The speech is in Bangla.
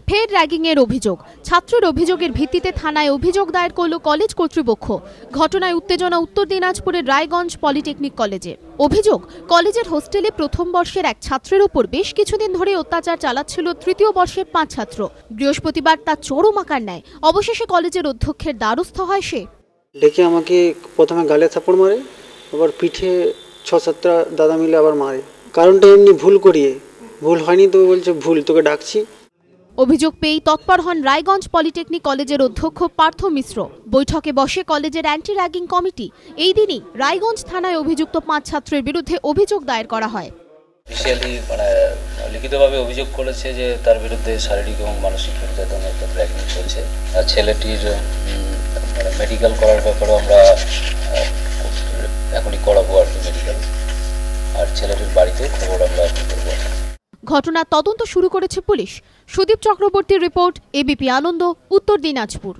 ফের র্যাগিংয়ের অভিযোগ। ছাত্রের অভিযোগের ভিত্তিতে থানায় অভিযোগ দায়ের করল কলেজ কর্তৃপক্ষ। ঘটনায় উত্তেজনা উত্তর দিনাজপুরের রায়গঞ্জ পলিটেকনিক কলেজে। অভিযোগ, কলেজের হোস্টেলে প্রথম বর্ষের এক ছাত্রের উপর বেশ কিছুদিন ধরে অত্যাচার চালাচ্ছিল তৃতীয় বর্ষের 5 ছাত্র। বৃহস্পতিবার তা চরম আকার নেয়। অবশেষে কলেজের অধ্যক্ষের দ্বারস্থ হয় সে। ডেকে আমাকে প্রথমে গালে থাপ্পড় মারে, আবার পিঠে 6-7টা দাদা মিলে আবার মারে। কারণটা এমনি ভুল করিয়ে, ভুল হয়নি তো বলছে ভুল, তোকে ডাকছি। অভিযোগ পেয়েই তৎপর হন রায়গঞ্জ পলিটেকনিক কলেজের অধ্যক্ষ পার্থ মিশ্র। বৈঠকে বসে কলেজের অ্যান্টি র্যাগিং কমিটি। এই দিনই রায়গঞ্জ থানায় অভিযুক্ত 5 ছাত্রের বিরুদ্ধে অভিযোগ দায়ের করা হয়। লিখিতভাবে অভিযোগ করেছে যে তার বিরুদ্ধে শারীরিক এবং মানসিক নির্যাতন অর্থাৎ র্যাগিং চলছে। আর ছেলেটির মেডিকেল করার ব্যাপারেও আমরা এখনই করাবো আর কি মেডিকেল। আর ছেলেটির বাড়িতেও খবর আমরা করবো। ঘটনার তদন্ত শুরু করেছে পুলিশ। সুদীপ চক্রবর্তীর রিপোর্ট, এবিপি আনন্দ, উত্তর দিনাজপুর।